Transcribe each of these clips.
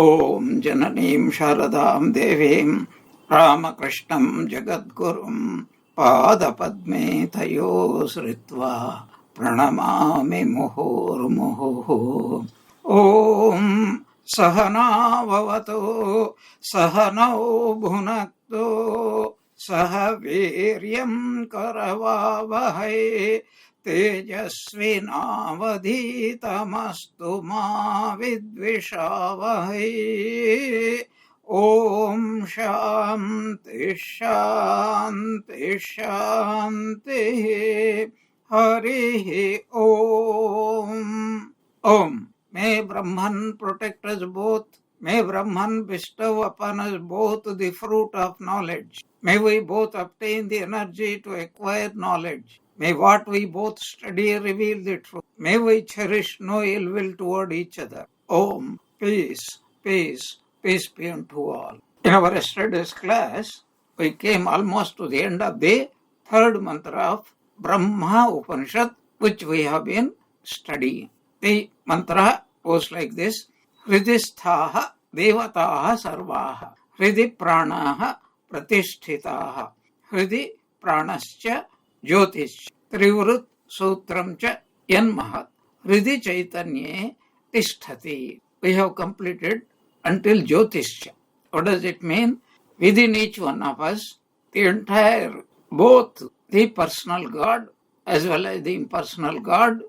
Om Jananim Sharadam Devim Ramakrishnan Jagadgurum Padapadme Tayo Sritva Pranamami Muhurmuhu. Om Sahana Vavato Sahanau Bhunakto Sahaviryam Karavavahai Tejasvinavadhitamastu ma vidvishavahai. Om Shanti Shanti Shanti. Harihi Om. Om. May Brahman protect us both. May Brahman bestow upon us both the fruit of knowledge. May we both obtain the energy to acquire knowledge. May what we both study reveal the truth. May we cherish no ill will toward each other. Om. Peace, peace, peace be unto all. In our yesterday's class, we came almost to the end of the third mantra of Brahma Upanishad, which we have been studying. The mantra goes like this: Hridisthaha devataha sarvaha Hridi pranaha pratisthitaha Hridi pranascha jyotish Trivrut sutram cha yanmahat Hridi chaitanye tisthati. We have completed until jyotish. What does it mean? Within each one of us, the entire, both the personal God as well as the impersonal God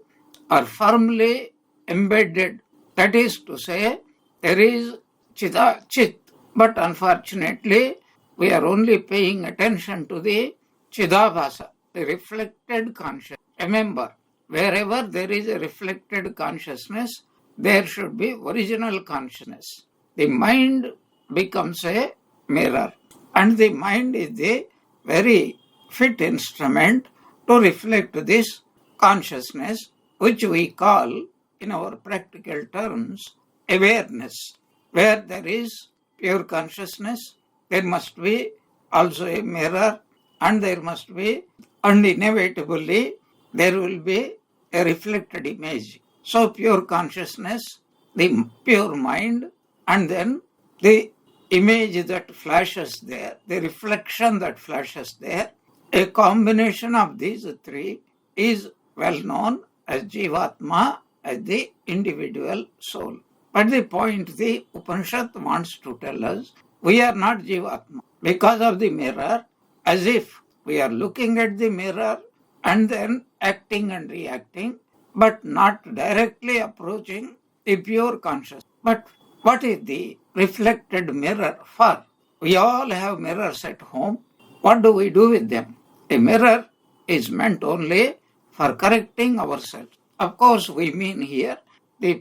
are firmly embedded. That is to say, there is Chit. But unfortunately, we are only paying attention to the Chidabhasa, the reflected consciousness. Remember, wherever there is a reflected consciousness, there should be original consciousness. The mind becomes a mirror, and the mind is the very fit instrument to reflect this consciousness, which we call, in our practical terms, awareness. Where there is pure consciousness, there must be also a mirror, and there must be, and inevitably, there will be a reflected image. So pure consciousness, the pure mind, and then the image that flashes there, the reflection that flashes there, a combination of these three is well known as Jivatma, as the individual soul. But the point the Upanishad wants to tell us, we are not Jivatma. Because of the mirror, as if we are looking at the mirror and then acting and reacting, but not directly approaching the pure consciousness. But what is the reflected mirror for? We all have mirrors at home. What do we do with them? A mirror is meant only for correcting ourselves. Of course, we mean here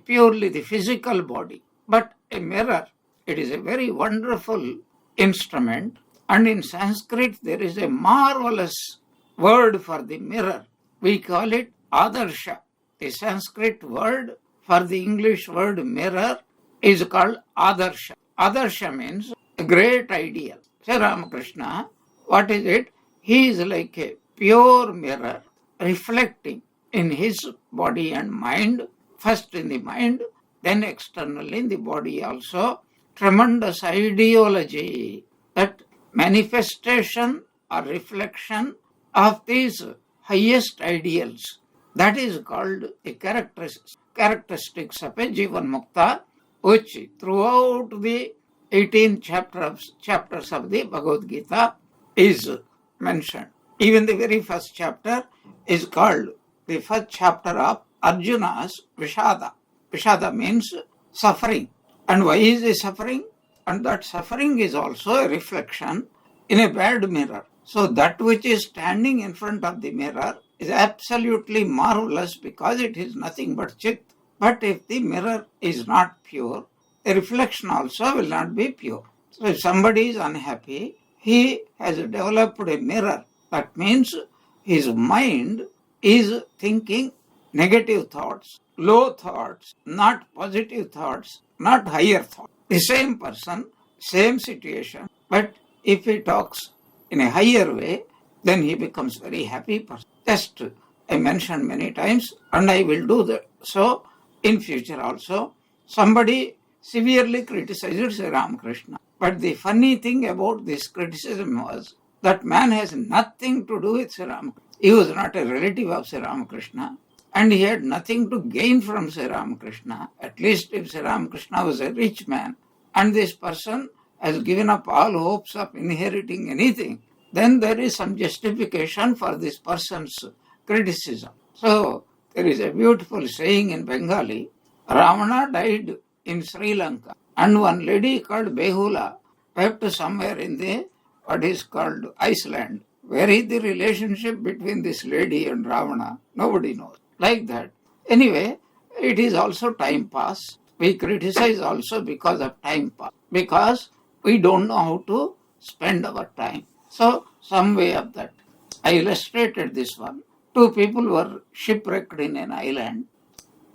purely the physical body. But a mirror, it is a very wonderful instrument. And in Sanskrit, there is a marvelous word for the mirror. We call it Adarsha. The Sanskrit word for the English word mirror is called Adarsha. Adarsha means a great ideal. Sri Ramakrishna, what is it? He is like a pure mirror reflecting in his body and mind, first in the mind, then externally in the body also. Tremendous ideology, that manifestation or reflection of these highest ideals. That is called the characteristics of a Jivan Mukta, which throughout the 18 chapters of the Bhagavad Gita is mentioned. Even the very first chapter is called the first chapter of Arjuna's Vishada. Vishada means suffering. And why is he suffering? And that suffering is also a reflection in a bad mirror. So that which is standing in front of the mirror is absolutely marvelous because it is nothing but Chit. But if the mirror is not pure, the reflection also will not be pure. So if somebody is unhappy, he has developed a mirror. That means his mind is thinking negative thoughts, low thoughts, not positive thoughts, not higher thoughts. The same person, same situation, but if he talks in a higher way, then he becomes very happy person. Just I mentioned many times, and I will do that. So in future also, somebody severely criticized Sri Ramakrishna. But the funny thing about this criticism was that man has nothing to do with Sri Ramakrishna. He was not a relative of Sri Ramakrishna, and he had nothing to gain from Sri Ramakrishna. At least if Sri Ramakrishna was a rich man, and this person has given up all hopes of inheriting anything, then there is some justification for this person's criticism. So, there is a beautiful saying in Bengali, Ravana died in Sri Lanka, and one lady called Behula wept somewhere in the, what is called Iceland. Where is the relationship between this lady and Ravana? Nobody knows. Like that. Anyway, it is also time pass. We criticize also because of time pass. Because we don't know how to spend our time. So, some way of that. I illustrated this one. Two people were shipwrecked in an island,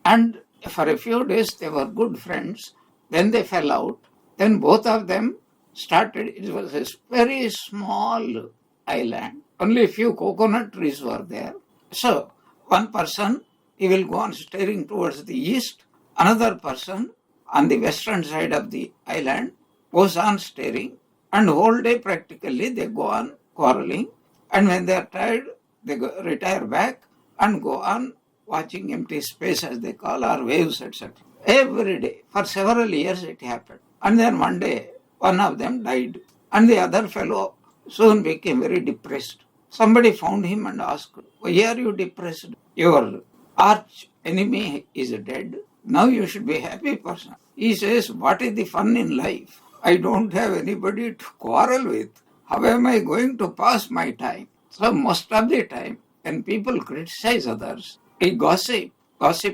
and for a few days they were good friends. Then they fell out. Then both of them started, it was a very small island. Only a few coconut trees were there. So, one person, he will go on staring towards the east. Another person on the western side of the island goes on staring. And whole day practically they go on quarreling. And when they are tired, they retire back and go on watching empty space, as they call, or waves, etc. Every day, for several years it happened. And then one day, one of them died. And the other fellow soon became very depressed. Somebody found him and asked, why are you depressed? Your arch enemy is dead. Now you should be a happy person. He says, what is the fun in life? I don't have anybody to quarrel with. How am I going to pass my time? So most of the time, when people criticize others, a gossip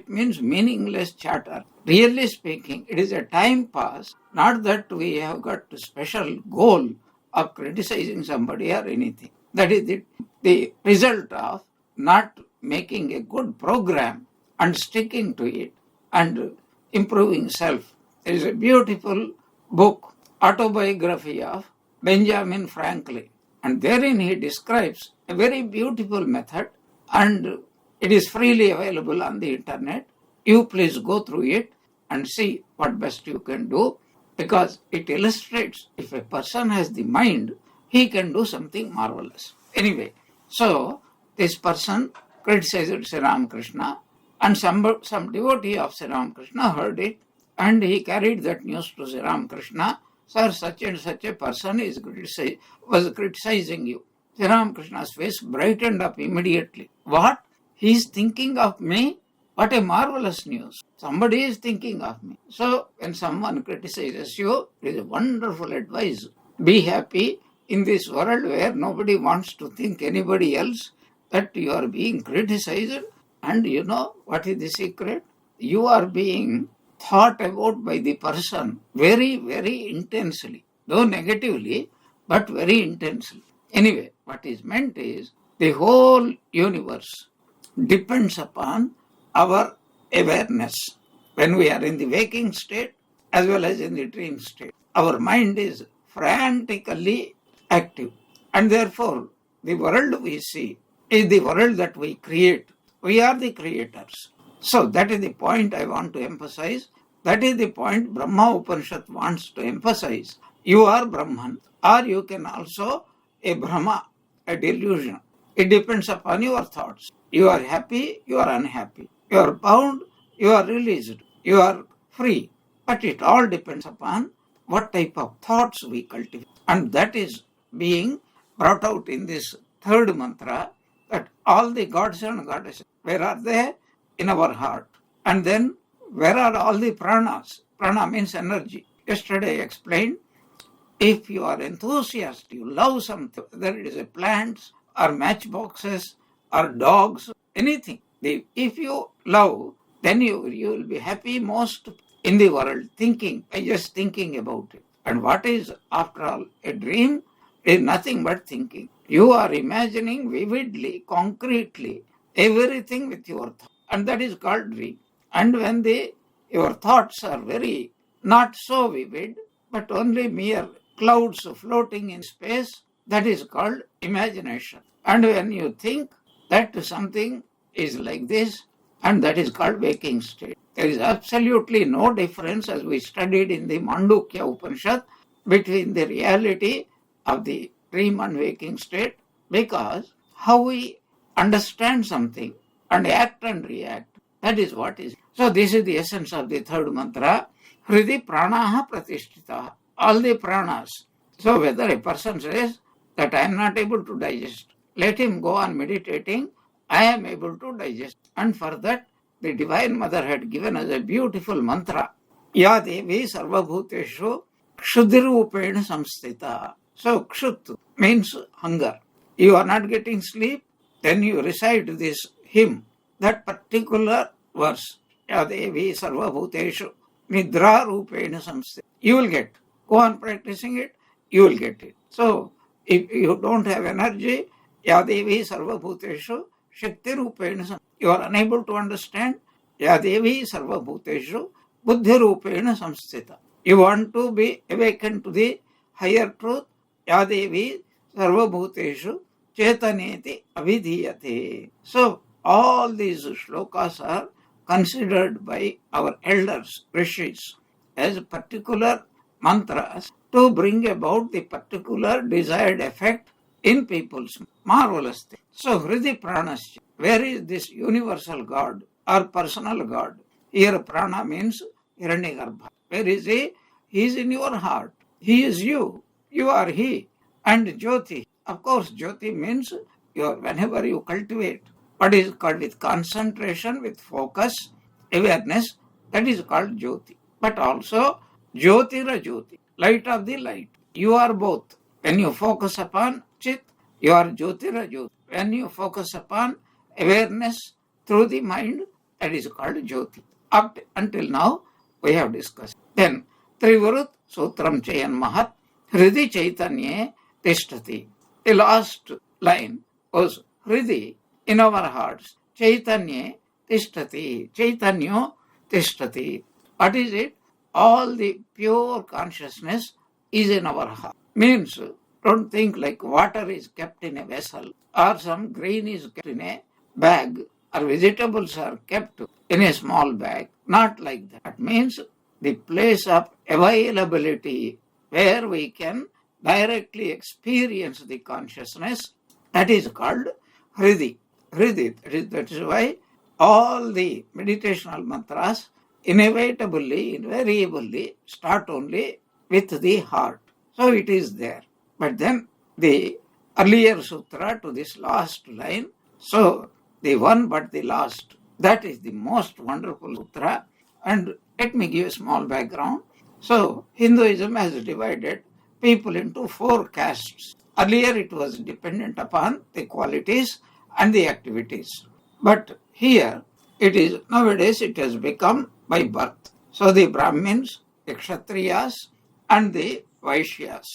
means meaningless chatter. Really speaking, it is a time pass, not that we have got a special goal of criticizing somebody or anything. That is the result of not making a good program and sticking to it and improving self. There is a beautiful book, autobiography of Benjamin Franklin, and therein he describes a very beautiful method, and it is freely available on the internet. You please go through it and see what best you can do, because it illustrates if a person has the mind, he can do something marvelous. Anyway, so this person criticized Sri Ramakrishna, and some devotee of Sri Ramakrishna heard it, and he carried that news to Sri Ramakrishna. Sir, such and such a person was criticizing you. Sri Ramakrishna's face brightened up immediately. What? He is thinking of me? What a marvelous news. Somebody is thinking of me. So, when someone criticizes you, it is a wonderful advice. Be happy in this world where nobody wants to think anybody else that you are being criticized. And you know what is the secret? You are being thought about by the person very, very intensely. Though negatively, but very intensely. Anyway, what is meant is the whole universe depends upon our awareness. When we are in the waking state as well as in the dream state, our mind is frantically active. And therefore, the world we see is the world that we create. We are the creators. So that is the point I want to emphasize. That is the point Brahma Upanishad wants to emphasize. You are Brahman, or you can also a Brahma, a delusion. It depends upon your thoughts. You are happy, you are unhappy. You are bound, you are released. You are free. But it all depends upon what type of thoughts we cultivate. And that is being brought out in this third mantra, that all the gods and goddesses, where are they? In our heart. And then, where are all the pranas? Prana means energy. Yesterday I explained, if you are enthusiastic, you love something, whether it is a plants or matchboxes or dogs, anything. If you love, then you will be happy most in the world, thinking, by just thinking about it. And what is, after all, a dream is nothing but thinking. You are imagining vividly, concretely, everything with your thoughts. And that is called dream. And when your thoughts are very not so vivid, but only mere clouds floating in space, that is called imagination. And when you think that something is like this, and that is called waking state. There is absolutely no difference, as we studied in the Mandukya Upanishad, between the reality of the dream and waking state, because how we understand something and act and react, that is what is. So this is the essence of the third mantra. Hridi pranaha pratishtita. All the pranas. So whether a person says that I am not able to digest, let him go on meditating, I am able to digest. And for that, the Divine Mother had given us a beautiful mantra. Ya Devi Sarvabhuteshu Kshudirupena Samstita. So Kshut means hunger. You are not getting sleep, then you recite this hymn, that particular verse. Ya Devi Sarvabhuteshu Nidra Rupena Samstita. You will get. Go on practicing it, you will get it. So if you don't have energy, Ya Devi Sarvabhuteshu Shakti Rupena Samstita. You are unable to understand, Ya Devi Sarvabhuteshu Buddhi Rupena Samstita. You want to be awakened to the higher truth, Ya Devi Sarvabhuteshu Chetaneti Avidhiyate. So all these shlokas are considered by our elders, rishis, as particular mantras to bring about the particular desired effect in people's marvelous thing. So Hridi Pranasya, where is this universal God or personal God? Here prana means Hiranyagarbha. Where is he? He is in your heart. He is you. You are he. And Jyoti. Of course, Jyoti means whenever you cultivate what is called with concentration, with focus, awareness, that is called Jyoti. But also Jyotira Jyoti, light of the light. You are both. When you focus upon Chit, you are Jyotira Jyoti. When you focus upon awareness through the mind, that is called Jyoti. Up until now, we have discussed. Then, Trivrut Sutram Chayan Mahat Hridi Chaitanya Tishtati. The last line was Hridi, in our hearts. Chaitanya Tishtati. Chaitanya Tishtati. What is it? All the pure consciousness is in our heart. Means, don't think like water is kept in a vessel or some grain is kept in a bag or vegetables are kept in a small bag. Not like that. That means the place of availability where we can directly experience the consciousness, that is called Hridi. Hridi, that is why all the meditational mantras inevitably, invariably start only with the heart. So it is there. But then the earlier sutra to this last line, so the one but the last, that is the most wonderful sutra. And let me give a small background. So Hinduism has divided people into 4 castes. Earlier it was dependent upon the qualities and the activities. But here nowadays it has become by birth. So the Brahmins, the Kshatriyas and the Vaishyas.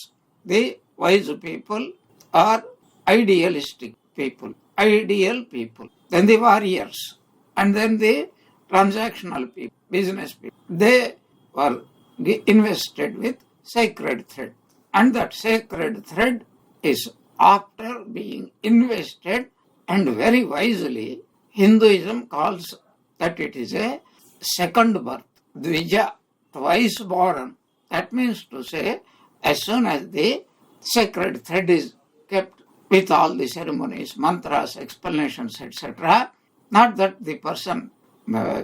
The wise people are idealistic people, ideal people. Then the warriors, and then the transactional people, business people. They were invested with sacred thread. And that sacred thread is, after being invested, and very wisely, Hinduism calls that it is a second birth, Dvija, twice born. That means to say, as soon as the sacred thread is kept with all the ceremonies, mantras, explanations, etc., not that the person,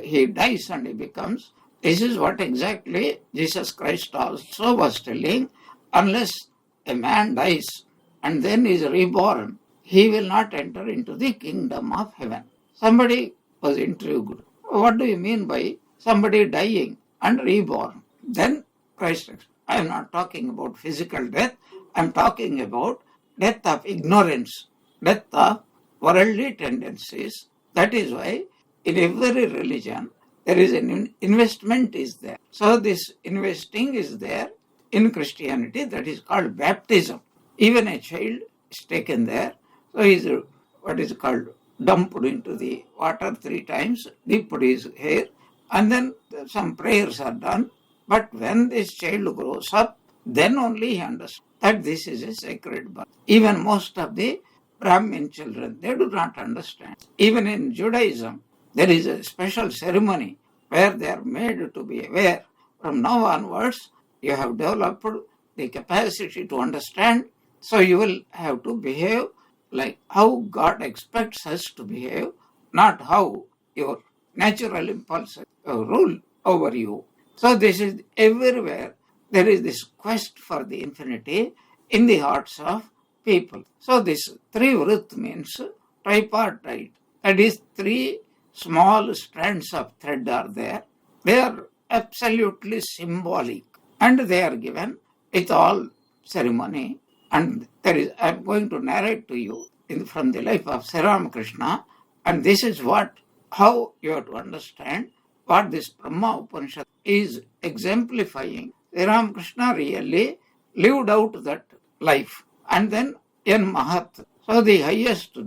he dies and he becomes. This is what exactly Jesus Christ also was telling. Unless a man dies and then is reborn, he will not enter into the kingdom of heaven. Somebody was intrigued. What do you mean by somebody dying and reborn? Then Christ explained, I am not talking about physical death. I am talking about death of ignorance, death of worldly tendencies. That is why in every religion there is an investment is there. So this investing is there in Christianity, that is called baptism. Even a child is taken there. So he is what is called dumped into the water 3 times, dipped his hair, and then some prayers are done. But when this child grows up, then only he understands that this is a sacred birth. Even most of the Brahmin children, they do not understand. Even in Judaism, there is a special ceremony where they are made to be aware. From now onwards, you have developed the capacity to understand, so you will have to behave like how God expects us to behave, not how your natural impulses rule over you. So this is everywhere. There is this quest for the infinity in the hearts of people. So this Trivrit means tripartite. That is, three small strands of thread are there. They are absolutely symbolic and they are given with all ceremony. And there is, I am going to narrate to you from the life of Sri Ramakrishna, and this is how you have to understand what this Brahma Upanishad is exemplifying. Sri Ramakrishna really lived out that life. And then in Mahat, so the highest,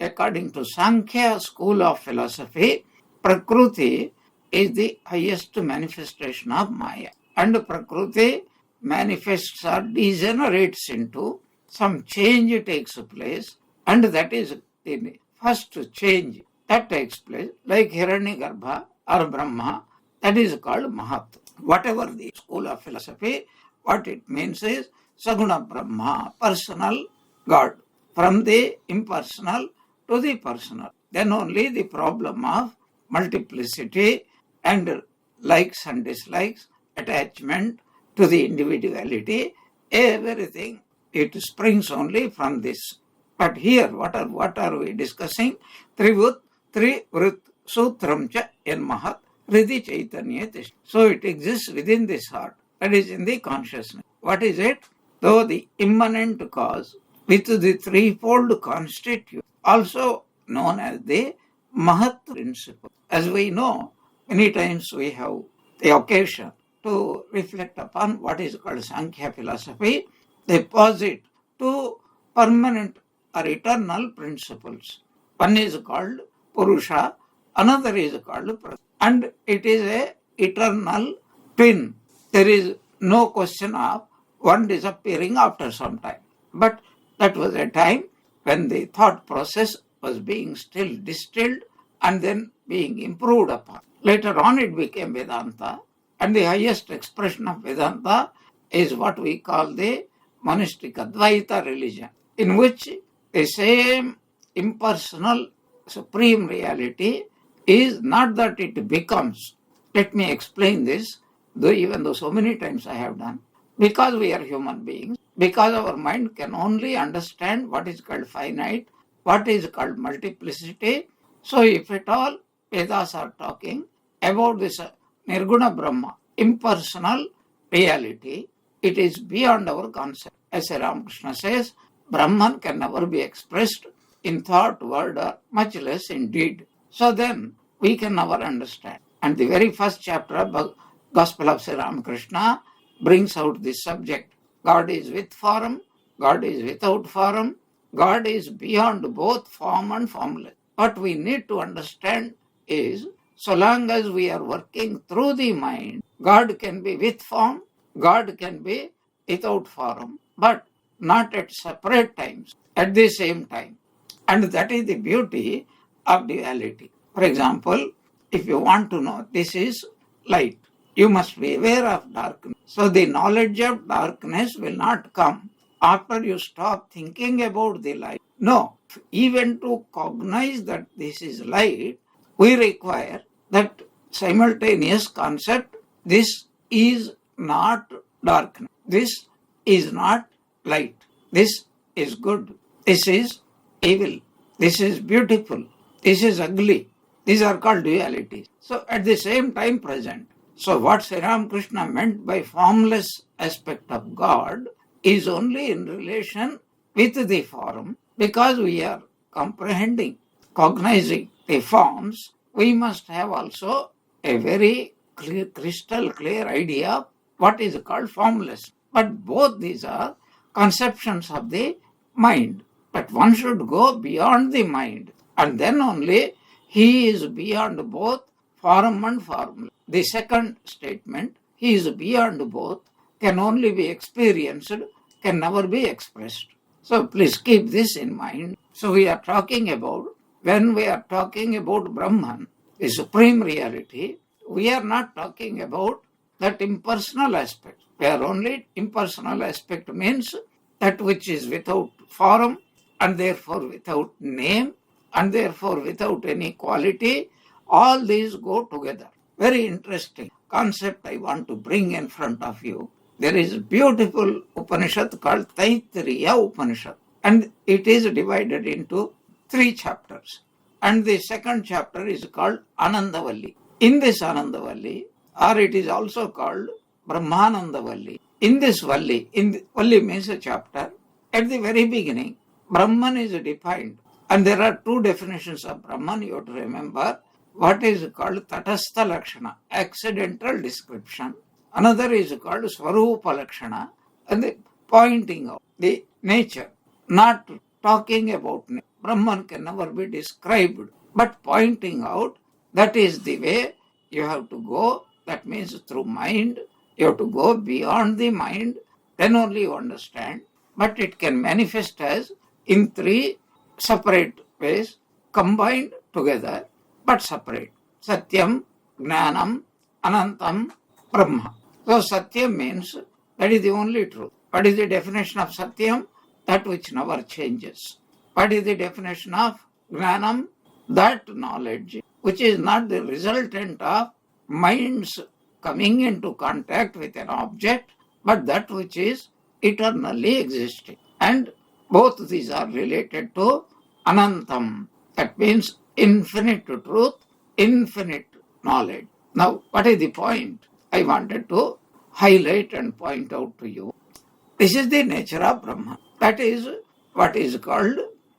according to Sankhya school of philosophy, Prakruti is the highest manifestation of Maya. And Prakruti manifests or degenerates into some change takes place, and that is the first change that takes place, like Hiranyagarbha or Brahma, that is called Mahat. Whatever the school of philosophy, what it means is Saguna Brahma, personal God, from the impersonal to the personal. Then only the problem of multiplicity and likes and dislikes, attachment to the individuality, everything, it springs only from this. But here, what are we discussing? Trivrit Sutram cha in Mahat Hridi Chaitanya. So it exists within this heart, that is in the consciousness. What is it? Though the immanent cause with the threefold constitute, also known as the Mahat principle. As we know, many times we have the occasion to reflect upon what is called Sankhya philosophy. They posit two permanent or eternal principles. One is called Purusha, another is called Prakriti. And it is a eternal twin. There is no question of one disappearing after some time. But that was a time when the thought process was being still distilled and then being improved upon. Later on it became Vedanta, and the highest expression of Vedanta is what we call the monistic Advaita religion, in which the same impersonal supreme reality is not that it becomes. Let me explain this, even though so many times I have done. Because we are human beings, because our mind can only understand what is called finite, what is called multiplicity. So if at all Vedas are talking about this Nirguna Brahma, impersonal reality, it is beyond our concept. As Ramakrishna says, Brahman can never be expressed in thought, word, or much less in deed. So then we can never understand. And the very first chapter of Gospel of Sri Ramakrishna brings out this subject. God is with form, God is without form, God is beyond both form and formless. What we need to understand is, so long as we are working through the mind, God can be with form, God can be without form, but not at separate times, at the same time. And that is the beauty of duality. For example, if you want to know this is light, you must be aware of darkness. So the knowledge of darkness will not come after you stop thinking about the light. No, even to cognize that this is light, we require that simultaneous concept, this is not darkness, this is not light, this is good, this is evil, this is beautiful, this is ugly. These are called dualities. So at the same time present. So what Sri Ramakrishna meant by formless aspect of God is only in relation with the form, because we are comprehending, cognizing the forms, we must have also a very clear, crystal clear idea of what is called formless. But both these are conceptions of the mind. But one should go beyond the mind, and then only he is beyond both form and formless. The second statement, he is beyond both, can only be experienced, can never be expressed. So please keep this in mind. So we are talking about, when we are talking about Brahman, the supreme reality, we are not talking about that impersonal aspect. We are only impersonal aspect means that which is without form and therefore without name and therefore without any quality. All these go together. Very interesting concept I want to bring in front of you. There is a beautiful Upanishad called Taittiriya Upanishad, and it is divided into 3 chapters. And the second chapter is called Anandavalli. In this Anandavalli, or it is also called Brahmanandavalli. In this Valli, Valli means a chapter, at the very beginning, Brahman is defined. And there are 2 definitions of Brahman, you have to remember. What is called Tatastha Lakshana, accidental description. Another is called Swarupa Lakshana, and the pointing out the nature, not talking about nature. Brahman can never be described, but pointing out that is the way you have to go. That means through mind, you have to go beyond the mind, then only you understand. But it can manifest as in 3 separate ways, combined together, but separate. Satyam, Jnanam, Anantam, Brahma. So Satyam means that is the only truth. What is the definition of Satyam? That which never changes. What is the definition of Jnanam? That knowledge which is not the resultant of minds coming into contact with an object, but that which is eternally existing. And both these are related to Anantam. That means infinite truth, infinite knowledge. Now, what is the point I wanted to highlight and point out to you? This is the nature of Brahman. That is what is called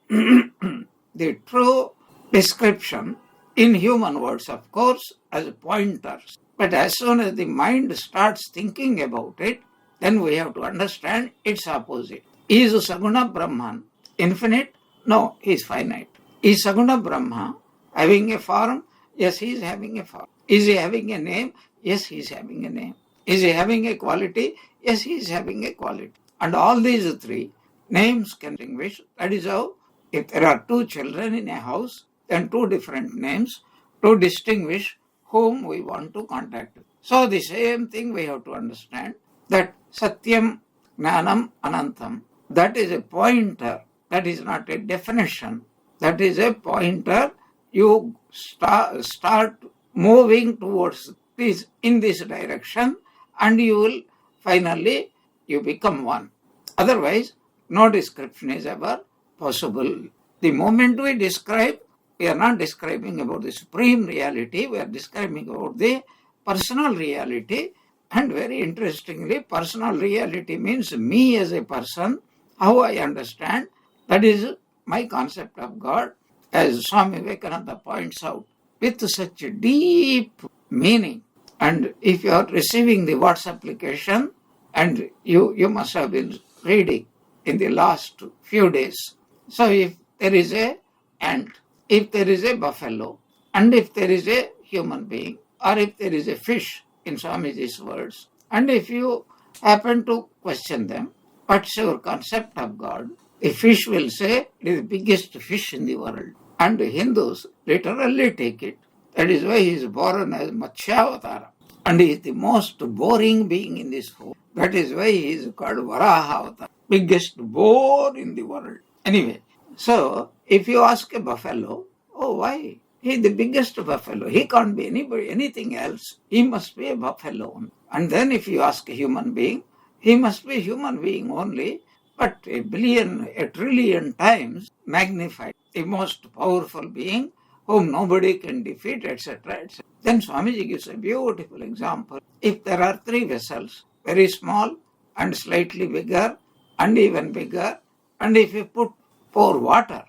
the true description in human words, of course, as pointers. But as soon as the mind starts thinking about it, then we have to understand its opposite. Is Saguna Brahman infinite? No, he is finite. Is Saguna Brahma having a form? Yes, he is having a form. Is he having a name? Yes, he is having a name. Is he having a quality? Yes, he is having a quality. And all these 3 names can distinguish. That is how, if there are 2 children in a house, then 2 different names to distinguish whom we want to contact. So the same thing we have to understand, that Satyam, Jnanam, Anantam, that is a pointer. That is not a definition. That is a pointer. You start moving towards this in this direction, and you will finally you become one. Otherwise, no description is ever possible. The moment we describe, we are not describing about the supreme reality, we are describing about the personal reality. And very interestingly, personal reality means me as a person, how I understand. That is my concept of God, as Swami Vivekananda points out, with such a deep meaning. And if you are receiving the WhatsApp application, and you must have been reading in the last few days. So if there is a ant, if there is a buffalo, and if there is a human being, or if there is a fish, in Swamiji's words, and if you happen to question them, what's your concept of God? The fish will say it is the biggest fish in the world. And the Hindus literally take it. That is why he is born as Matsyavatara. And he is the most boring being in this world. That is why he is called Varaha, biggest bore in the world. Anyway, so if you ask a buffalo, oh, why? He is the biggest buffalo. He can't be anything else. He must be a buffalo. And then if you ask a human being, he must be a human being only, but a billion, a trillion times magnified. The most powerful being whom nobody can defeat, etc., etc. Then Swamiji gives a beautiful example. If there are 3 vessels, very small and slightly bigger and even bigger, and if you pour water,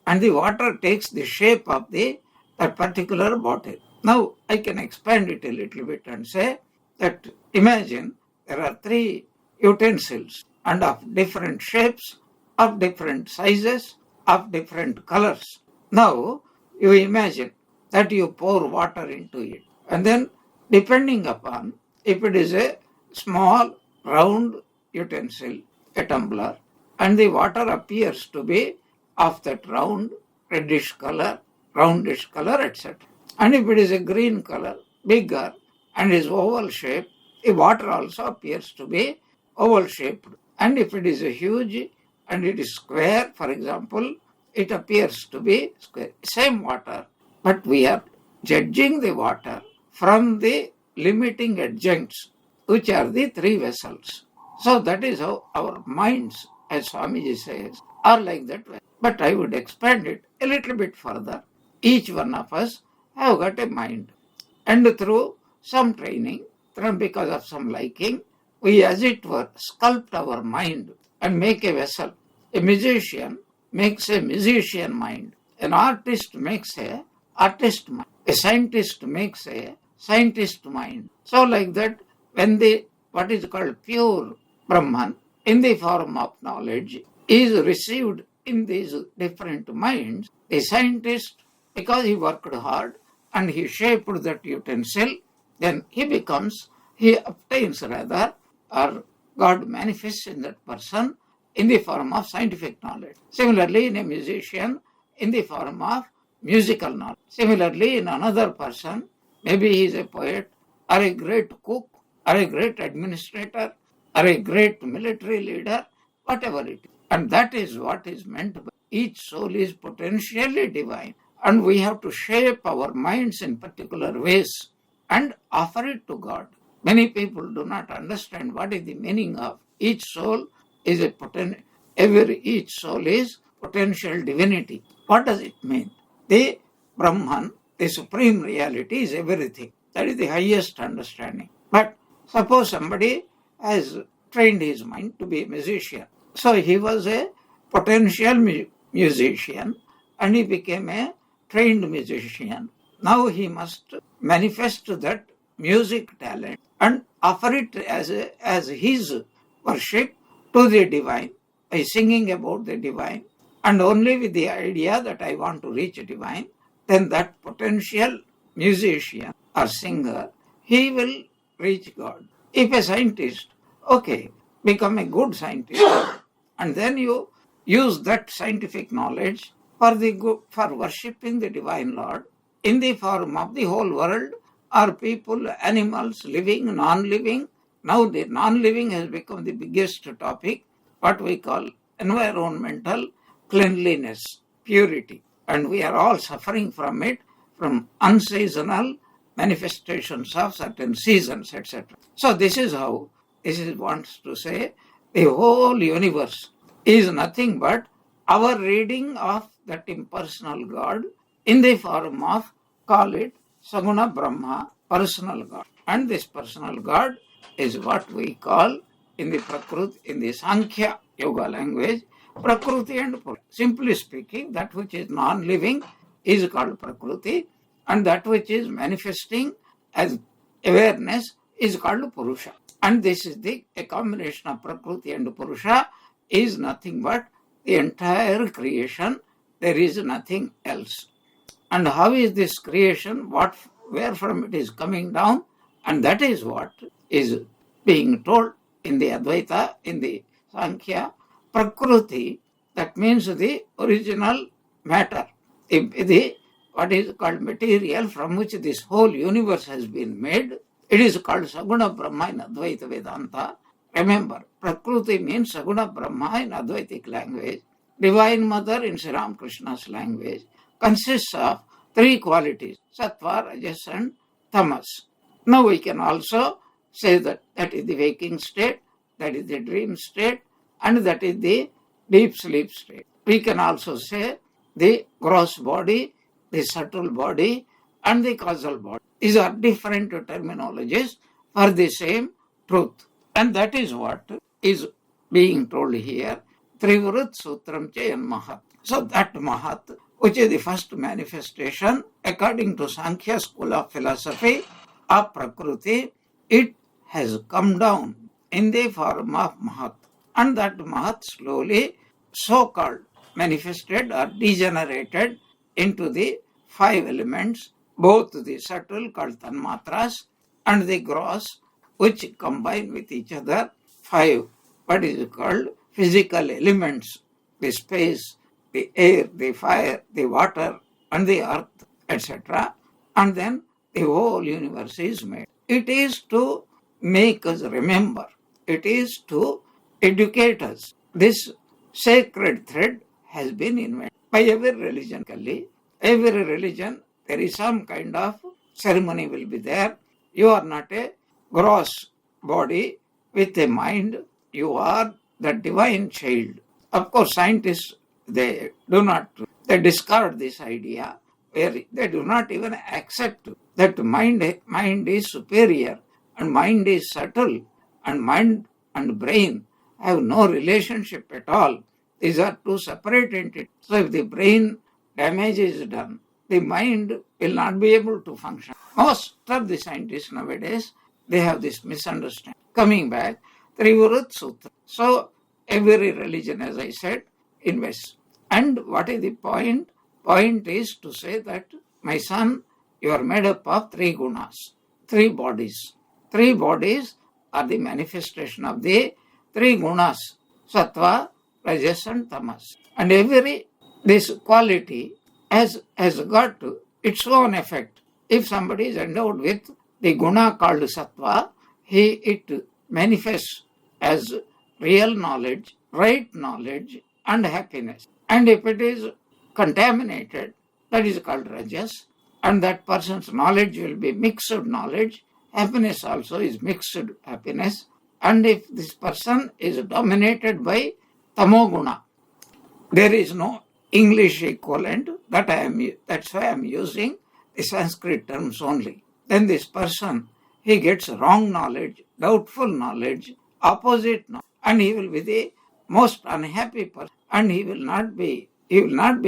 and the water takes the shape of that particular bottle. Now I can expand it a little bit and say that imagine there are 3 utensils and of different shapes, of different sizes, of different colors. Now you imagine that you pour water into it, and then depending upon if it is a small round utensil, a tumbler, and the water appears to be of that round reddish color, roundish color, etc. And if it is a green color, bigger and is oval shaped, the water also appears to be oval shaped. And if it is huge and it is square, for example, it appears to be square. Same water, but we are judging the water from the limiting adjuncts, which are the three vessels. So that is how our minds, as Swamiji says, are like that way. But I would expand it a little bit further. Each one of us have got a mind. And through some training, because of some liking, we, as it were, sculpt our mind and make a vessel. A musician makes a musician mind. An artist makes a artist mind. A scientist makes a scientist mind. So like that, when the what is called pure Brahman in the form of knowledge is received in these different minds, the scientist, because he worked hard and he shaped that utensil, then he obtains rather, or God manifests in that person in the form of scientific knowledge. Similarly, in a musician, in the form of musical knowledge. Similarly, in another person, maybe he is a poet, or a great cook, or a great administrator, or a great military leader, whatever it is. And that is what is meant by each soul is potentially divine. And we have to shape our minds in particular ways and offer it to God. Many people do not understand what is the meaning of each soul is each soul is potential divinity. What does it mean? The Brahman, the supreme reality, is everything. That is the highest understanding. But suppose somebody has trained his mind to be a musician. So he was a potential musician and he became a trained musician. Now he must manifest that music talent and offer it as his worship to the divine by singing about the divine, and only with the idea that I want to reach divine, then that potential musician or singer, he will reach God. If a scientist, become a good scientist, and then you use that scientific knowledge for worshipping the divine Lord in the form of the whole world, or people, animals, living, non-living. Now the non-living has become the biggest topic, what we call environmental cleanliness, purity. And we are all suffering from it, from unseasonal manifestations of certain seasons, etc. So this is how, wants to say, the whole universe is nothing but our reading of that impersonal God in the form of, call it, Saguna Brahma, personal God. And this personal God is what we call in the Prakriti, in the Sankhya Yoga language, Prakriti and Purusha. Simply speaking, that which is non-living is called Prakriti, and that which is manifesting as awareness is called Purusha. And this is a combination of Prakriti and Purusha is nothing but the entire creation. There is nothing else. And how is this creation? Where from it is coming down? And that is what is being told in the Advaita, in the Sankhya. Prakriti, that means the original matter, what is called material from which this whole universe has been made. It is called Saguna Brahma in Advaita Vedanta. Remember, Prakriti means Saguna Brahma in Advaitic language. Divine Mother in Sri Ramakrishna's language consists of three qualities, Sattva, Rajas and Tamas. Now we can also say that is the waking state, that is the dream state, and that is the deep sleep state. We can also say the gross body, the subtle body, and the causal body. These are different terminologies for the same truth. And that is what is being told here. Trivrit Sutram Chayan Mahat. So that Mahat, which is the first manifestation, according to Sankhya school of philosophy of Prakriti, it has come down in the form of Mahat. And that Mahat slowly, so-called, manifested or degenerated into the five elements, both the subtle called Tanmatras and the gross, which combine with each other, five, what is called physical elements, the space, the air, the fire, the water, and the earth, etc. And then the whole universe is made. It is to make us remember. It is to educate us. This sacred thread has been invented by every religion. Every religion, there is some kind of ceremony will be there. You are not a gross body with a mind. You are the divine child. Of course, scientists, they discard this idea, where they do not even accept that mind is superior and mind is subtle, and mind and brain have no relationship at all. These are two separate entities. So if the brain damage is done, the mind will not be able to function. Most of the scientists nowadays, they have this misunderstanding. Coming back, Trivurut Sutra. So every religion, as I said, invests. And what is the point? Point is to say that, my son, you are made up of three gunas, three bodies. Three bodies are the manifestation of the three gunas, sattva, rajas and tamas. And this quality has got its own effect. If somebody is endowed with the guna called sattva, it manifests as real knowledge, right knowledge and happiness. And if it is contaminated, that is called rajas, and that person's knowledge will be mixed knowledge. Happiness also is mixed happiness. And if this person is dominated by tamoguna, there is no English equivalent, that's why I am using the Sanskrit terms only. Then this person, he gets wrong knowledge, doubtful knowledge, opposite knowledge, and he will be the most unhappy person, and he will not be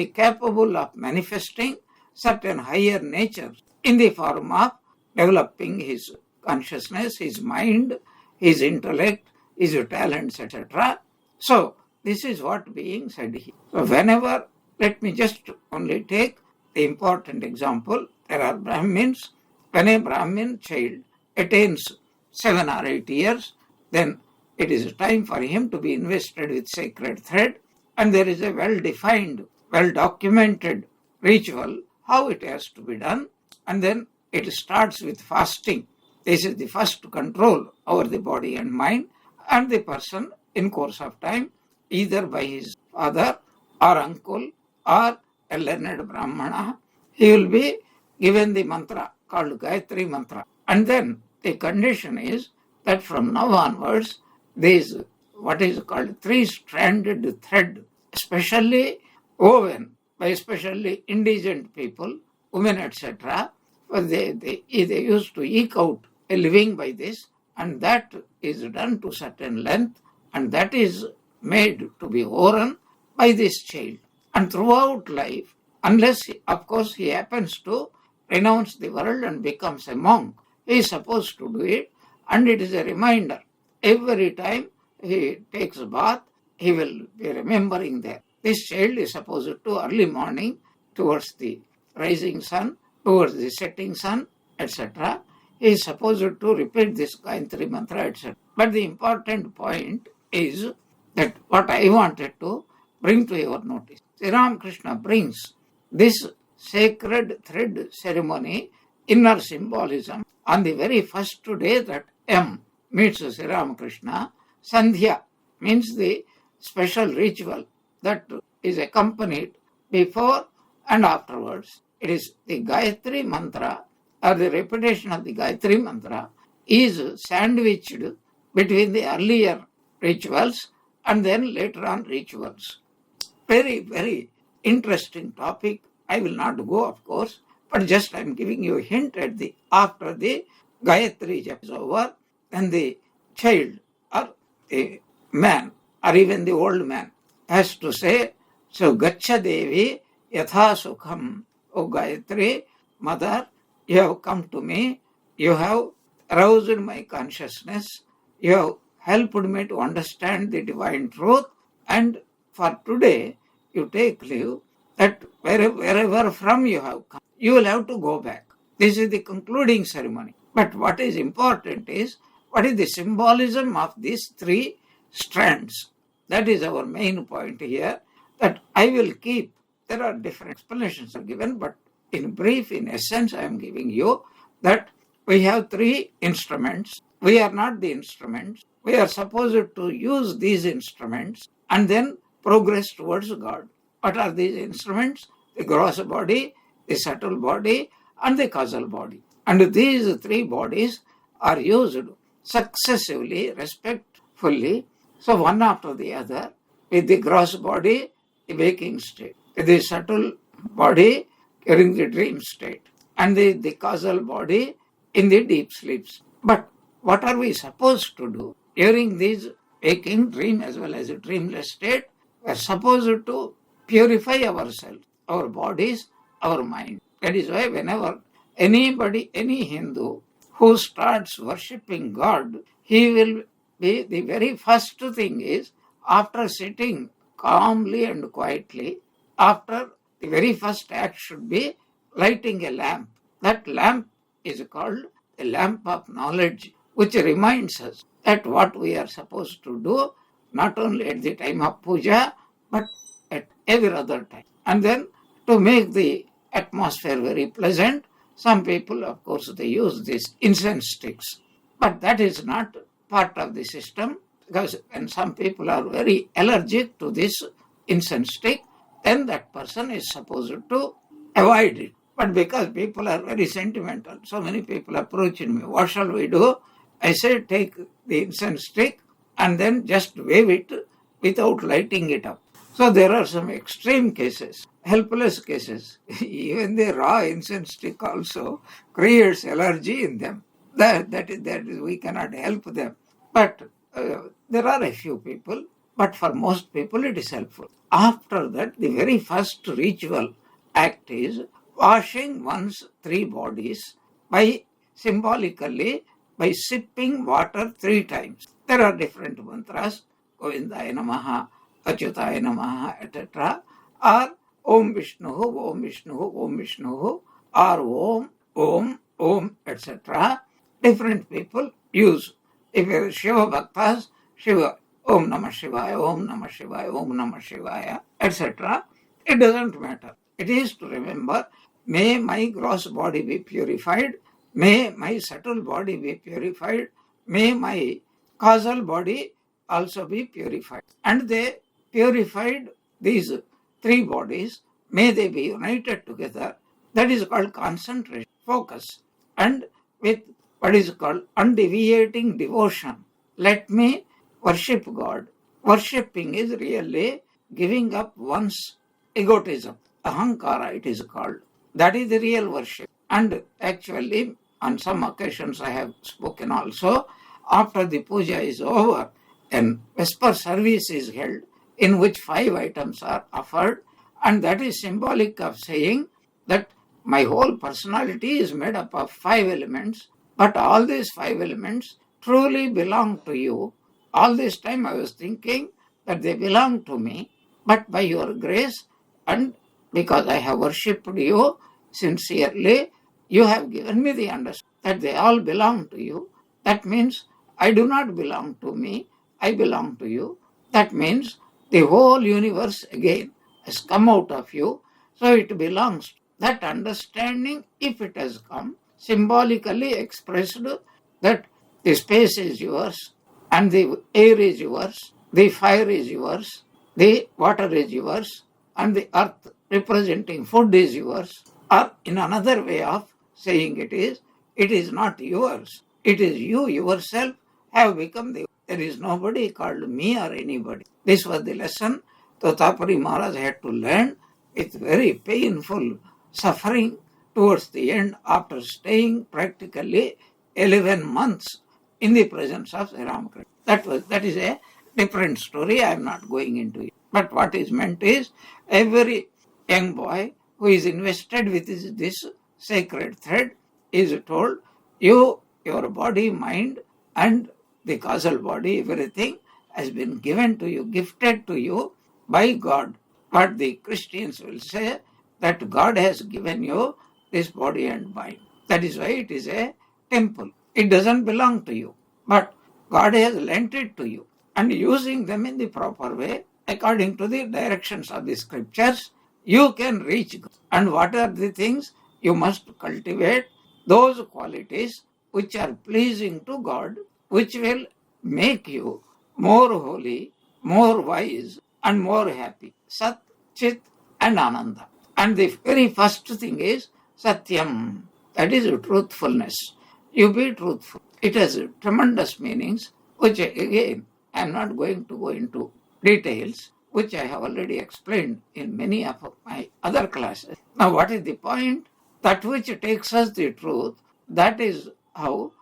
capable of manifesting certain higher natures in the form of developing his consciousness, his mind, his intellect, his talents, etc. So this is what being said here. So whenever, let me just only take the important example. There are Brahmins. When a Brahmin child attains 7 or 8 years, then it is time for him to be invested with sacred thread, and there is a well-defined, well-documented ritual how it has to be done, and then it starts with fasting. This is the first control over the body and mind, and the person in course of time, either by his father or uncle or a learned Brahmana, he will be given the mantra called Gayatri mantra. And then the condition is that from now onwards, these what is called three-stranded thread, especially woven by especially indigent people, women, etc. They used to eke out a living by this, and that is done to certain length, and that is made to be worn by this child. And throughout life, unless, of course, he happens to renounce the world and becomes a monk, he is supposed to do it, and it is a reminder. Every time he takes a bath, he will be remembering that. This child is supposed to early morning, towards the rising sun, towards the setting sun, etc. He is supposed to repeat this Gayatri mantra, etc. But the important point is that what I wanted to bring to your notice. Sri Ramakrishna brings this sacred thread ceremony, inner symbolism, on the very first day that M meets Sri Ramakrishna. Sandhya means the special ritual that is accompanied before and afterwards. It is the Gayatri mantra, or the repetition of the Gayatri mantra is sandwiched between the earlier rituals and then later on rituals. Very, very interesting topic. I will not go, of course, but just I am giving you a hint at after the Gayatri japa is over, then the child or the man or even the old man has to say, so Gacha Devi Yatha Sukham. O Gayatri, Mother, you have come to me, you have aroused my consciousness, you have helped me to understand the divine truth, and for today you take leave, that wherever from you have come, you will have to go back. This is the concluding ceremony. But what is important is, what is the symbolism of these three strands? That is our main point here, that I will keep. There are different explanations are given, but in brief, in essence, I am giving you that we have three instruments. We are not the instruments. We are supposed to use these instruments and then progress towards God. What are these instruments? The gross body, the subtle body, and the causal body. And these three bodies are used successively, respectfully, so one after the other, with the gross body, the waking state, with the subtle body during the dream state, and the causal body in the deep sleeps. But what are we supposed to do during this waking, dream as well as a dreamless state? We are supposed to purify ourselves, our bodies, our mind. That is why whenever anybody, any Hindu who starts worshipping God, he will be, the very first thing is, after sitting calmly and quietly, after the very first act should be lighting a lamp. That lamp is called the lamp of knowledge, which reminds us that what we are supposed to do, not only at the time of puja, but at every other time. And then to make the atmosphere very pleasant, some people, of course, they use these incense sticks. But that is not part of the system, because when some people are very allergic to this incense stick, then that person is supposed to avoid it. But because people are very sentimental, so many people approaching me, what shall we do? I say, take the incense stick and then just wave it without lighting it up. So there are some extreme cases, helpless cases. Even the raw incense stick also creates allergy in them. That is, we cannot help them. But there are a few people, but for most people it is helpful. After that, the very first ritual act is washing one's three bodies by symbolically by sipping water 3 times. There are different mantras, Govindaya Namaha, Achyutaya Namaha, etc. or Om Vishnuhu, Om Vishnuhu, Om Vishnuhu, or Om, etc. Different people use. If you are Shiva Bhaktas, Shiva, Om Namah Shivaya, Om Namah Shivaya, Om Namah Shivaya, etc. It doesn't matter. It is to remember, may my gross body be purified, may my subtle body be purified, may my causal body also be purified. And they purified these 3 bodies, may they be united together. That is called concentration, focus. And with what is called undeviating devotion, let me worship God. Worshipping is really giving up one's egotism. Ahankara it is called. That is the real worship. And actually, on some occasions I have spoken also, after the puja is over, an vesper service is held in which 5 items are offered, and that is symbolic of saying that my whole personality is made up of 5 elements, but all these 5 elements truly belong to you. All this time I was thinking that they belong to me, but by your grace and because I have worshipped you sincerely, you have given me the understanding that they all belong to you. That means I do not belong to me, I belong to you. That means the whole universe again has come out of you, so it belongs. That understanding, if it has come, symbolically expressed that the space is yours, and the air is yours, the fire is yours, the water is yours, and the earth representing food is yours. Or in another way of saying it is not yours. It is you yourself have become the. There is nobody called me or anybody. This was the lesson Totapuri Maharaj had to learn with very painful suffering towards the end after staying practically 11 months in the presence of Sri Ramakrishna. That is a different story. I am not going into it. But what is meant is every young boy who is invested with this sacred thread is told, your body, mind, and the causal body, everything has been given to you, gifted to you by God. But the Christians will say that God has given you this body and mind. That is why it is a temple. It doesn't belong to you, but God has lent it to you. And using them in the proper way, according to the directions of the scriptures, you can reach God. And what are the things you must cultivate? those qualities which are pleasing to God, which will make you more holy, more wise, and more happy. Sat, Chit, and Ananda. And the very first thing is Satyam. That is truthfulness. You be truthful. It has tremendous meanings, which again, I am not going to go into details, which I have already explained in many of my other classes. Now, what is the point? That which takes us the truth, that is how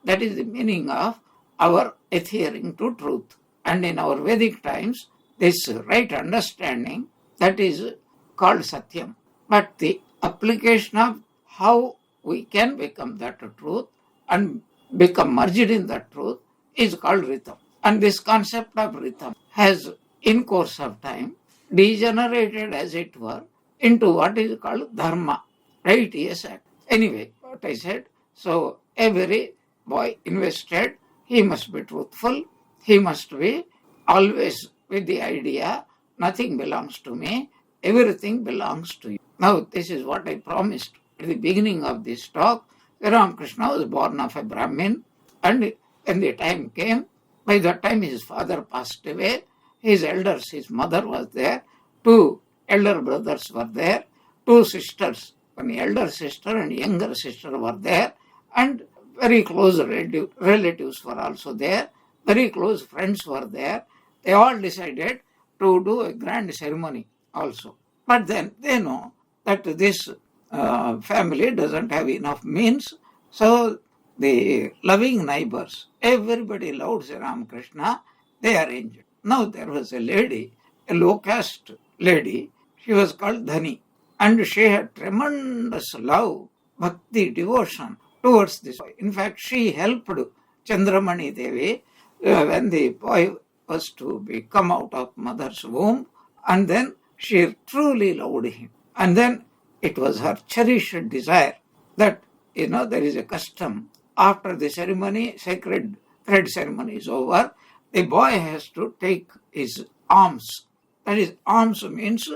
that is the meaning of our adhering to truth. And in our Vedic times, this right understanding, that is called Satyam. But the application of how we can become that truth and become merged in that truth is called Ritam. And this concept of Ritam has, in course of time, degenerated, as it were, into what is called Dharma. Right? Yes. Anyway, what I said, so every boy invested, he must be truthful, he must be always with the idea, nothing belongs to me, everything belongs to you. Now, this is what I promised at the beginning of this talk. Ramakrishna was born of a Brahmin, and when the time came, by that time his father passed away, his elders, his mother was there, two elder brothers were there, two sisters, one elder sister and younger sister were there, and very close relatives were also there, very close friends were there. They all decided to do a grand ceremony also. But then they know that this family doesn't have enough means, so the loving neighbors, everybody loved Sri Ramakrishna, they arranged. Now there was a lady, a low caste lady, she was called Dhani, and she had tremendous love, bhakti, devotion towards this boy. In fact, she helped Chandramani Devi when the boy was to come out of mother's womb, and then she truly loved him. And then it was her cherished desire that, there is a custom after the ceremony, sacred thread ceremony is over, the boy has to take his alms. That is, alms means,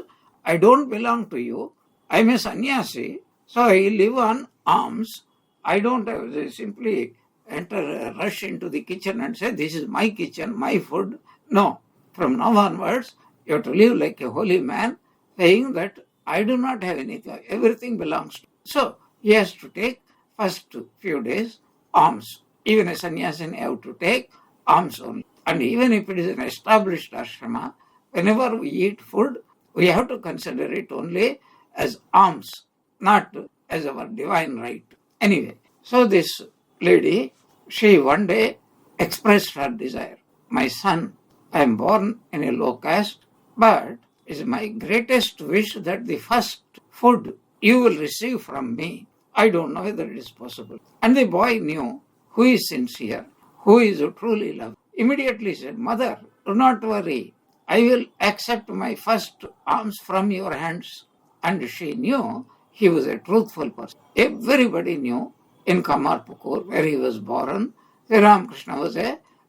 I don't belong to you, I am a sannyasi, so I live on alms. I don't have to simply rush into the kitchen and say, this is my kitchen, my food. No, from now onwards, you have to live like a holy man, saying that I do not have anything, everything belongs to me. So, he has to take first few days alms. Even a sannyasi have to take alms only. And even if it is an established ashrama, whenever we eat food, we have to consider it only as alms, not as our divine right. Anyway, so this lady, she one day expressed her desire. My son, I am born in a low caste, but it is my greatest wish that the first food you will receive from me. I don't know whether it is possible. And the boy knew who is sincere, who is truly loved. Immediately said, Mother, do not worry. I will accept my first alms from your hands. And she knew he was a truthful person. Everybody knew in Kamarpukur, where he was born, Sri Ramakrishna was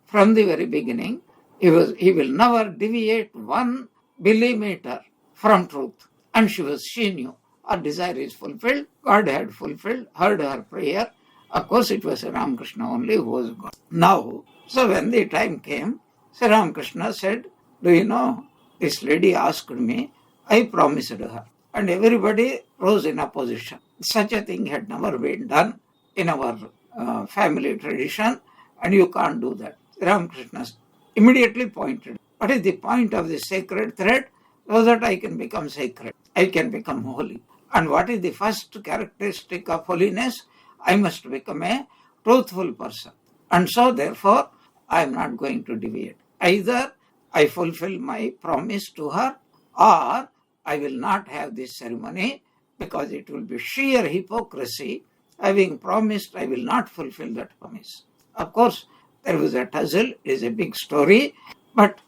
from the very beginning, he will never deviate 1 millimeter from truth. And she knew her desire is fulfilled. God had fulfilled, heard her prayer. Of course, it was Sri Ramakrishna only who was God. Now, so when the time came, Sri Ramakrishna said, do you know, this lady asked me, I promised her. And everybody rose in opposition. Such a thing had never been done in our family tradition, and you can't do that. Ramakrishna immediately pointed, what is the point of the sacred thread? So that I can become sacred, I can become holy. And what is the first characteristic of holiness? I must become a truthful person. And so therefore, I am not going to deviate. Either I fulfill my promise to her, or I will not have this ceremony, because it will be sheer hypocrisy. Having promised, I will not fulfill that promise. Of course, there was a tussle, it is a big story, but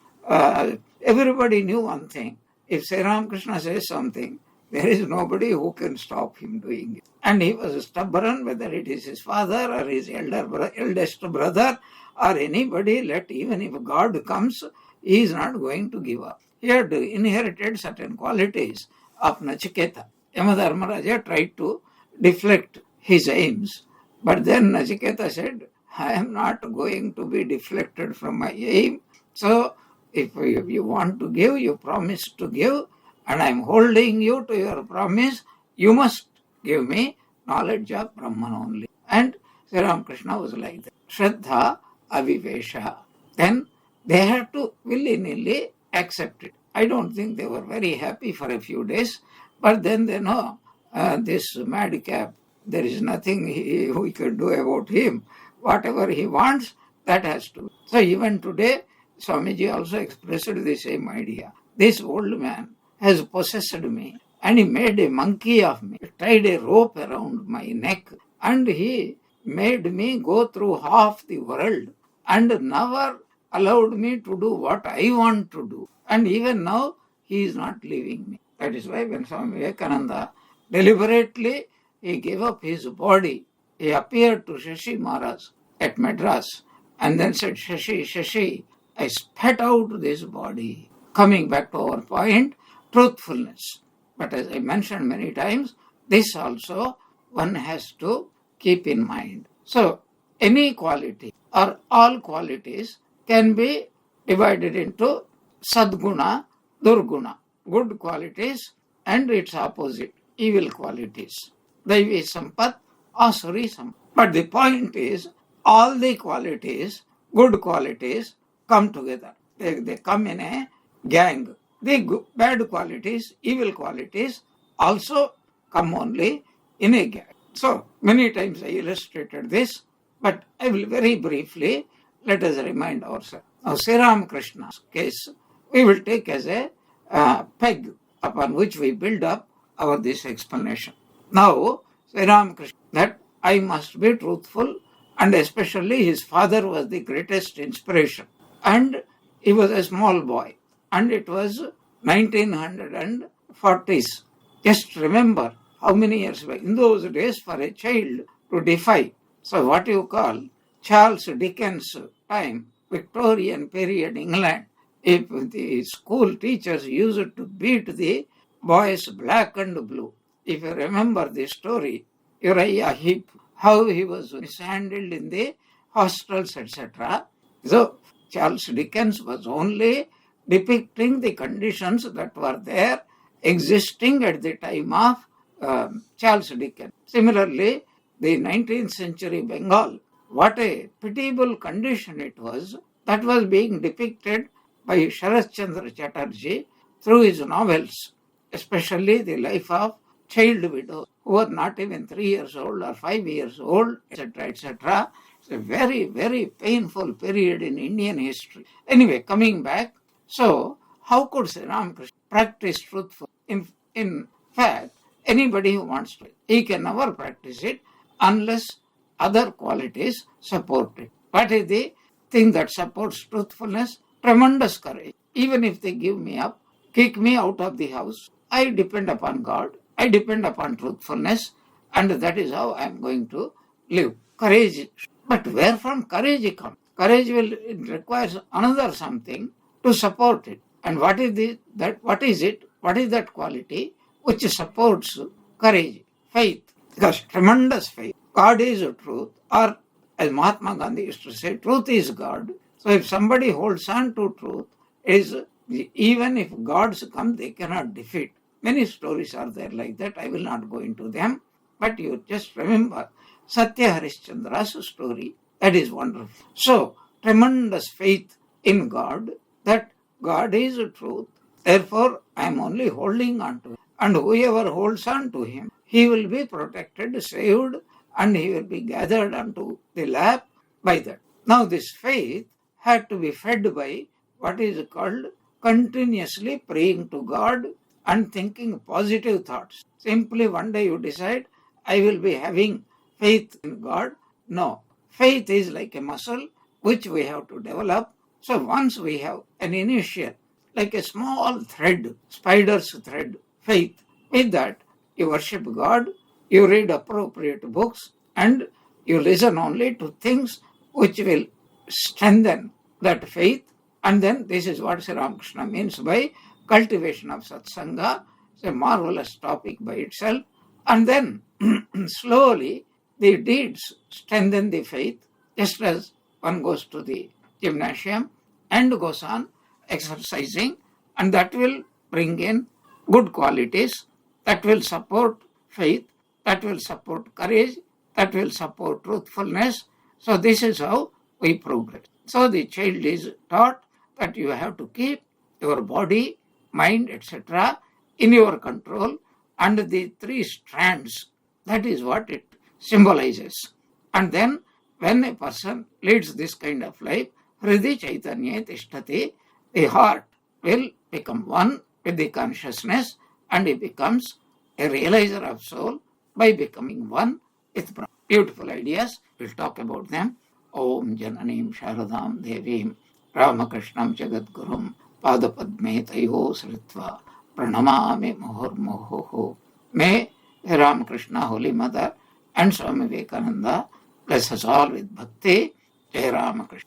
everybody knew one thing. If Sri Ramakrishna says something, there is nobody who can stop him doing it. And he was stubborn, whether it is his father or his eldest brother or anybody, even if God comes, he is not going to give up. He had inherited certain qualities of Nachiketa. Yamadharmaraja tried to deflect his aims. But then Nachiketa said, I am not going to be deflected from my aim. So if you want to give, you promise to give, and I am holding you to your promise, you must give me knowledge of Brahman only. And Sri Ramakrishna was like that. Shraddha Avivesha. Then they had to willy-nilly accept it. I don't think they were very happy for a few days, but then they know this madcap, there is nothing we can do about him. Whatever he wants, that has to. So even today, Swamiji also expressed the same idea. This old man has possessed me, and he made a monkey of me, tied a rope around my neck, and he made me go through half the world, and never allowed me to do what I want to do. And even now, he is not leaving me. That is why when Swami Vivekananda deliberately he gave up his body, he appeared to Shashi Maharaj at Madras and then said, Shashi, I spat out this body. Coming back to our point, truthfulness. But as I mentioned many times, this also one has to keep in mind. So, any quality or all qualities can be divided into sadguna, durguna, good qualities and its opposite, evil qualities. Daivi sampat, asuri sampat. But the point is, all the qualities, good qualities, come together. They come in a gang. The bad qualities, evil qualities also come only in a gang. So, many times I illustrated this, but I will very briefly let us remind ourselves. Now, Sri Ramakrishna's case, we will take as a peg upon which we build up this explanation. Now, Sri Ramakrishna, that I must be truthful, and especially his father was the greatest inspiration. And he was a small boy, and it was 1940s. Just remember how many years back. In those days, for a child to defy, so what you call Charles Dickens' time, Victorian period England, if the school teachers used to beat the boys black and blue. If you remember the story, Uriah Heep, how he was mishandled in the hostels, etc. So, Charles Dickens was only depicting the conditions that were there existing at the time of Charles Dickens. Similarly, the 19th century Bengal, what a pitiable condition it was, that was being depicted by Sharat Chandra Chatterjee through his novels, especially the life of child widows who were not even 3 years old or 5 years old, etc., etc. It's a very, very painful period in Indian history. Anyway, coming back, so how could Sri Ramakrishna practice truthfulness? In fact, anybody who wants to, he can never practice it unless other qualities support it. What is the thing that supports truthfulness? Tremendous courage. Even if they give me up, kick me out of the house, I depend upon God, I depend upon truthfulness, and that is how I am going to live. Courage. But where from courage comes? Courage it requires another something to support it. And what is it? What is that quality which supports courage? Faith. Because tremendous faith. God is truth, or as Mahatma Gandhi used to say, truth is God. So if somebody holds on to truth, even if gods come, they cannot defeat. Many stories are there like that. I will not go into them. But you just remember Satya Harishchandra's story. That is wonderful. So, tremendous faith in God, that God is truth. Therefore, I am only holding on to him. And whoever holds on to him, he will be protected, saved, and he will be gathered unto the lap by that. Now, this faith had to be fed by what is called continuously praying to God and thinking positive thoughts. Simply one day you decide, I will be having faith in God. No. Faith is like a muscle which we have to develop. So once we have an initial, like a small thread, spider's thread, faith, with that you worship God, you read appropriate books, and you listen only to things which will strengthen that faith. And then this is what Sri Ramakrishna means by cultivation of satsanga. It's a marvelous topic by itself. And then slowly the deeds strengthen the faith, just as one goes to the gymnasium and goes on exercising, and that will bring in good qualities, that will support faith, that will support courage, that will support truthfulness. So this is how we progress. So the child is taught that you have to keep your body, mind, etc. in your control, and the three strands, that is what it symbolizes. And then when a person leads this kind of life, Hridi Chaitanya Tishtati, the heart will become one with the consciousness, and he becomes a realizer of soul by becoming one with Brahma. Beautiful ideas, we'll talk about them. Om Jananim Sharadam Devim Ramakrishnam Jagadgurum Padapadme Tayo Sritva Pranamami Muhurmuhu. May the Ramakrishna Holy Mother and Swami Vivekananda bless us all with bhakti. Jai Ramakrishna.